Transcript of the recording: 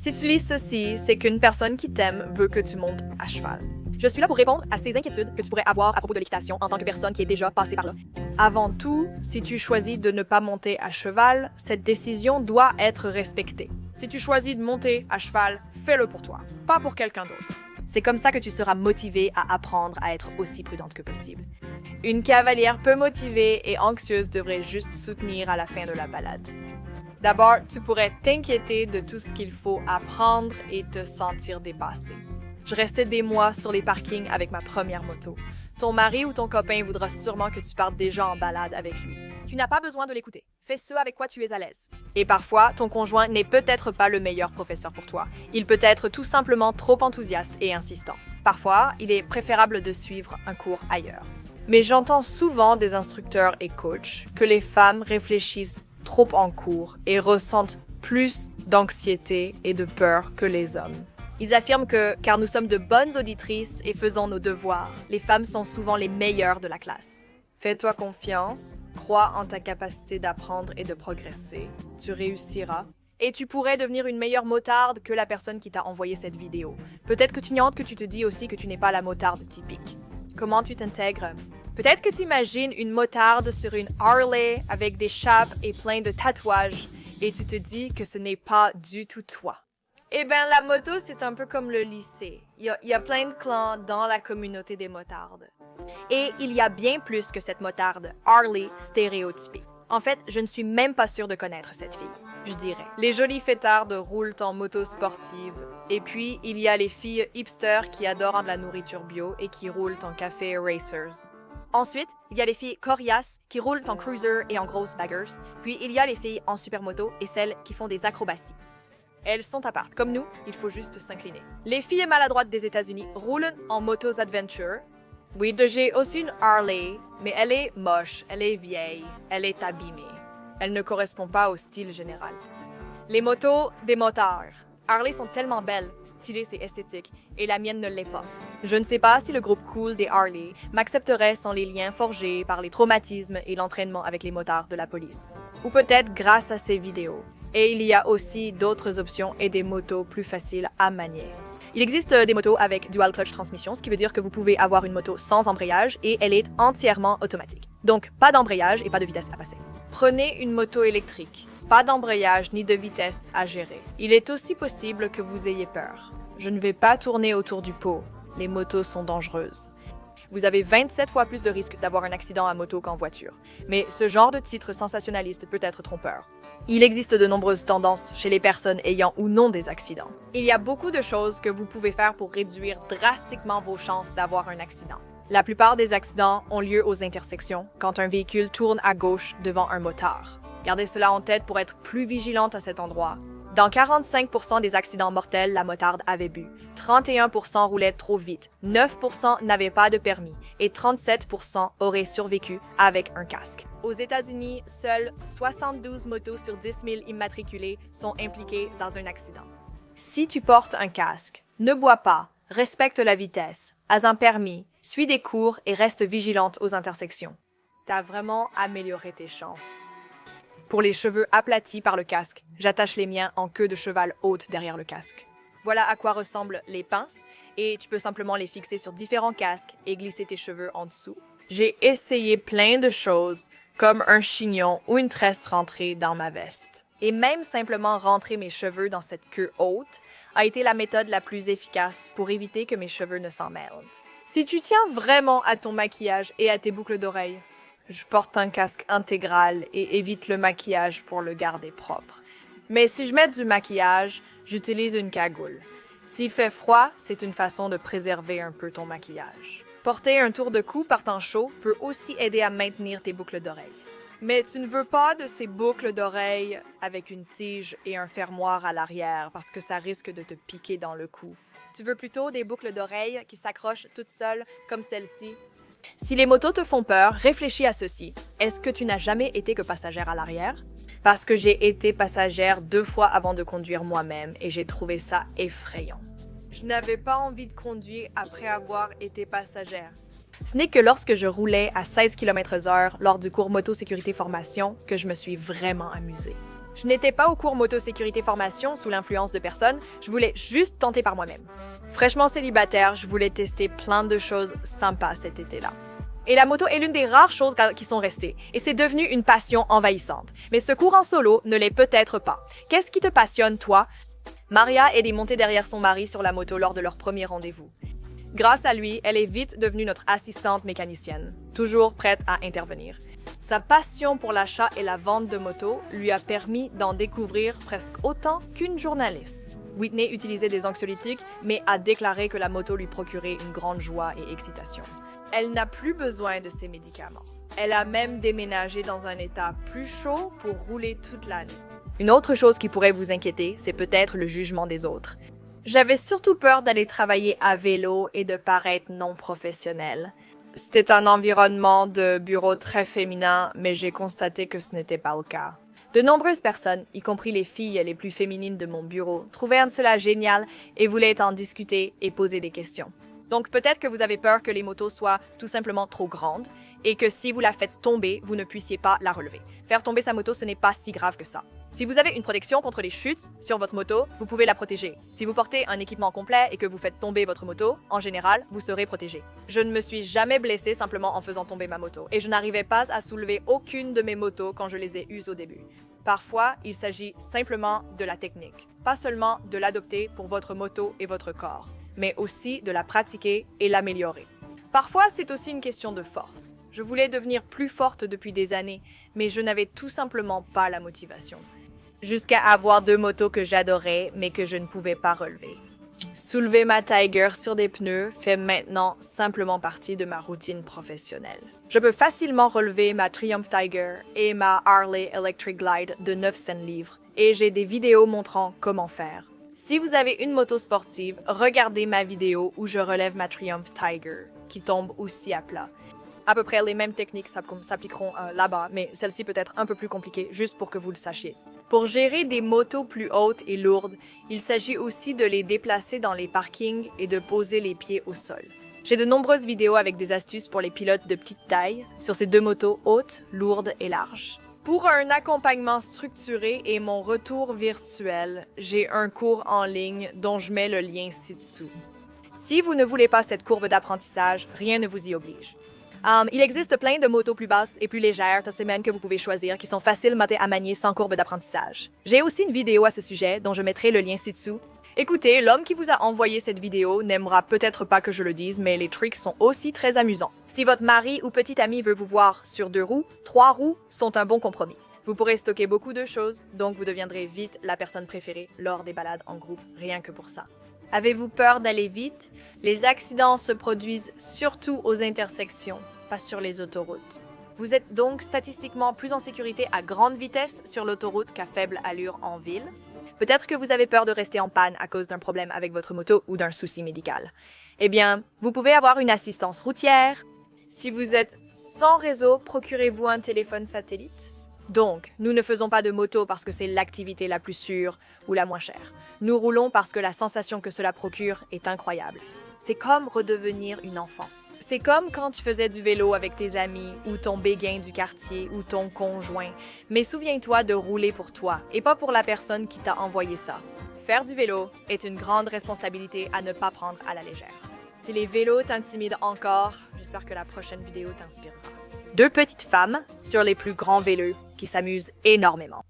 Si tu lis ceci, c'est qu'une personne qui t'aime veut que tu montes à cheval. Je suis là pour répondre à ces inquiétudes que tu pourrais avoir à propos de l'équitation en tant que personne qui est déjà passée par là. Avant tout, si tu choisis de ne pas monter à cheval, cette décision doit être respectée. Si tu choisis de monter à cheval, fais-le pour toi, pas pour quelqu'un d'autre. C'est comme ça que tu seras motivée à apprendre à être aussi prudente que possible. Une cavalière peu motivée et anxieuse devrait juste soutenir à la fin de la balade. D'abord, tu pourrais t'inquiéter de tout ce qu'il faut apprendre et te sentir dépassé. Je restais des mois sur les parkings avec ma première moto. Ton mari ou ton copain voudra sûrement que tu partes déjà en balade avec lui. Tu n'as pas besoin de l'écouter. Fais ce avec quoi tu es à l'aise. Et parfois, ton conjoint n'est peut-être pas le meilleur professeur pour toi. Il peut être tout simplement trop enthousiaste et insistant. Parfois, il est préférable de suivre un cours ailleurs. Mais j'entends souvent des instructeurs et coachs que les femmes réfléchissent trop en cours et ressentent plus d'anxiété et de peur que les hommes. Ils affirment que, car nous sommes de bonnes auditrices et faisons nos devoirs, les femmes sont souvent les meilleures de la classe. Fais-toi confiance, crois en ta capacité d'apprendre et de progresser, tu réussiras. Et tu pourrais devenir une meilleure motarde que la personne qui t'a envoyé cette vidéo. Peut-être que tu ignores que tu te dis aussi que tu n'es pas la motarde typique. Comment tu t'intègres? Peut-être que tu imagines une motarde sur une Harley avec des chapes et plein de tatouages et tu te dis que ce n'est pas du tout toi. Eh bien, la moto, c'est un peu comme le lycée. Il y a plein de clans dans la communauté des motardes. Et il y a bien plus que cette motarde Harley stéréotypée. En fait, je ne suis même pas sûre de connaître cette fille, je dirais. Les jolies fêtardes roulent en moto sportive. Et puis, il y a les filles hipsters qui adorent de la nourriture bio et qui roulent en café racers. Ensuite, il y a les filles coriaces qui roulent en cruiser et en grosses baggers. Puis, il y a les filles en supermoto et celles qui font des acrobaties. Elles sont à part. Comme nous, il faut juste s'incliner. Les filles maladroites des États-Unis roulent en motos adventure. Oui, j'ai aussi une Harley, mais elle est moche, elle est vieille, elle est abîmée. Elle ne correspond pas au style général. Les motos des motards. Harley sont tellement belles, stylées et esthétiques, et la mienne ne l'est pas. Je ne sais pas si le groupe cool des Harley m'accepterait sans les liens forgés par les traumatismes et l'entraînement avec les motards de la police. Ou peut-être grâce à ces vidéos. Et il y a aussi d'autres options et des motos plus faciles à manier. Il existe des motos avec dual clutch transmission, ce qui veut dire que vous pouvez avoir une moto sans embrayage et elle est entièrement automatique. Donc, pas d'embrayage et pas de vitesse à passer. Prenez une moto électrique. Pas d'embrayage ni de vitesse à gérer. Il est aussi possible que vous ayez peur. Je ne vais pas tourner autour du pot. Les motos sont dangereuses. Vous avez 27 fois plus de risques d'avoir un accident à moto qu'en voiture. Mais ce genre de titre sensationnaliste peut être trompeur. Il existe de nombreuses tendances chez les personnes ayant ou non des accidents. Il y a beaucoup de choses que vous pouvez faire pour réduire drastiquement vos chances d'avoir un accident. La plupart des accidents ont lieu aux intersections, quand un véhicule tourne à gauche devant un motard. Gardez cela en tête pour être plus vigilante à cet endroit. Dans 45% des accidents mortels, la motarde avait bu. 31% roulaient trop vite, 9% n'avaient pas de permis et 37% auraient survécu avec un casque. Aux États-Unis, seules 72 motos sur 10 000 immatriculées sont impliquées dans un accident. Si tu portes un casque, ne bois pas, respecte la vitesse, as un permis, suis des cours et reste vigilante aux intersections. T'as vraiment amélioré tes chances. Pour les cheveux aplatis par le casque, j'attache les miens en queue de cheval haute derrière le casque. Voilà à quoi ressemblent les pinces et tu peux simplement les fixer sur différents casques et glisser tes cheveux en dessous. J'ai essayé plein de choses comme un chignon ou une tresse rentrée dans ma veste. Et même simplement rentrer mes cheveux dans cette queue haute a été la méthode la plus efficace pour éviter que mes cheveux ne s'en mêlent. Si tu tiens vraiment à ton maquillage et à tes boucles d'oreilles, je porte un casque intégral et évite le maquillage pour le garder propre. Mais si je mets du maquillage, j'utilise une cagoule. S'il fait froid, c'est une façon de préserver un peu ton maquillage. Porter un tour de cou par temps chaud peut aussi aider à maintenir tes boucles d'oreilles. Mais tu ne veux pas de ces boucles d'oreilles avec une tige et un fermoir à l'arrière parce que ça risque de te piquer dans le cou. Tu veux plutôt des boucles d'oreilles qui s'accrochent toutes seules comme celle-ci. Si les motos te font peur, réfléchis à ceci. Est-ce que tu n'as jamais été que passagère à l'arrière? Parce que j'ai été passagère 2 fois avant de conduire moi-même et j'ai trouvé ça effrayant. Je n'avais pas envie de conduire après avoir été passagère. Ce n'est que lorsque je roulais à 16 km/h lors du cours moto sécurité formation que je me suis vraiment amusée. Je n'étais pas au cours moto-sécurité formation sous l'influence de personne, je voulais juste tenter par moi-même. Fraîchement célibataire, je voulais tester plein de choses sympas cet été-là. Et la moto est l'une des rares choses qui sont restées, et c'est devenu une passion envahissante. Mais ce cours en solo ne l'est peut-être pas. Qu'est-ce qui te passionne, toi? Maria est montée derrière son mari sur la moto lors de leur premier rendez-vous. Grâce à lui, elle est vite devenue notre assistante mécanicienne, toujours prête à intervenir. Sa passion pour l'achat et la vente de motos lui a permis d'en découvrir presque autant qu'une journaliste. Whitney utilisait des anxiolytiques, mais a déclaré que la moto lui procurait une grande joie et excitation. Elle n'a plus besoin de ces médicaments. Elle a même déménagé dans un état plus chaud pour rouler toute l'année. Une autre chose qui pourrait vous inquiéter, c'est peut-être le jugement des autres. J'avais surtout peur d'aller travailler à vélo et de paraître non professionnelle. C'était un environnement de bureau très féminin, mais j'ai constaté que ce n'était pas le cas. De nombreuses personnes, y compris les filles les plus féminines de mon bureau, trouvaient cela génial et voulaient en discuter et poser des questions. Donc peut-être que vous avez peur que les motos soient tout simplement trop grandes et que si vous la faites tomber, vous ne puissiez pas la relever. Faire tomber sa moto, ce n'est pas si grave que ça. Si vous avez une protection contre les chutes sur votre moto, vous pouvez la protéger. Si vous portez un équipement complet et que vous faites tomber votre moto, en général, vous serez protégé. Je ne me suis jamais blessée simplement en faisant tomber ma moto et je n'arrivais pas à soulever aucune de mes motos quand je les ai eues au début. Parfois, il s'agit simplement de la technique, pas seulement de l'adopter pour votre moto et votre corps, mais aussi de la pratiquer et l'améliorer. Parfois, c'est aussi une question de force. Je voulais devenir plus forte depuis des années, mais je n'avais tout simplement pas la motivation. Jusqu'à avoir 2 motos que j'adorais, mais que je ne pouvais pas relever. Soulever ma Tiger sur des pneus fait maintenant simplement partie de ma routine professionnelle. Je peux facilement relever ma Triumph Tiger et ma Harley Electric Glide de 900 livres, et j'ai des vidéos montrant comment faire. Si vous avez une moto sportive, regardez ma vidéo où je relève ma Triumph Tiger, qui tombe aussi à plat. À peu près les mêmes techniques s'appliqueront là-bas, mais celle-ci peut être un peu plus compliquée, juste pour que vous le sachiez. Pour gérer des motos plus hautes et lourdes, il s'agit aussi de les déplacer dans les parkings et de poser les pieds au sol. J'ai de nombreuses vidéos avec des astuces pour les pilotes de petite taille sur ces 2 motos hautes, lourdes et larges. Pour un accompagnement structuré et mon retour virtuel, j'ai un cours en ligne dont je mets le lien ci-dessous. Si vous ne voulez pas cette courbe d'apprentissage, rien ne vous y oblige. Il existe plein de motos plus basses et plus légères Tasman que vous pouvez choisir qui sont faciles à manier sans courbe d'apprentissage. J'ai aussi une vidéo à ce sujet dont je mettrai le lien ci-dessous. Écoutez, l'homme qui vous a envoyé cette vidéo n'aimera peut-être pas que je le dise, mais les tricks sont aussi très amusants. Si votre mari ou petit ami veut vous voir sur 2 roues, 3 roues sont un bon compromis. Vous pourrez stocker beaucoup de choses, donc vous deviendrez vite la personne préférée lors des balades en groupe, rien que pour ça. Avez-vous peur d'aller vite? Les accidents se produisent surtout aux intersections, pas sur les autoroutes. Vous êtes donc statistiquement plus en sécurité à grande vitesse sur l'autoroute qu'à faible allure en ville. Peut-être que vous avez peur de rester en panne à cause d'un problème avec votre moto ou d'un souci médical. Eh bien, vous pouvez avoir une assistance routière. Si vous êtes sans réseau, procurez-vous un téléphone satellite. Donc, nous ne faisons pas de moto parce que c'est l'activité la plus sûre ou la moins chère. Nous roulons parce que la sensation que cela procure est incroyable. C'est comme redevenir une enfant. C'est comme quand tu faisais du vélo avec tes amis ou ton béguin du quartier ou ton conjoint. Mais souviens-toi de rouler pour toi et pas pour la personne qui t'a envoyé ça. Faire du vélo est une grande responsabilité à ne pas prendre à la légère. Si les vélos t'intimident encore, j'espère que la prochaine vidéo t'inspirera. 2 petites femmes sur les plus grands vélos qui s'amusent énormément.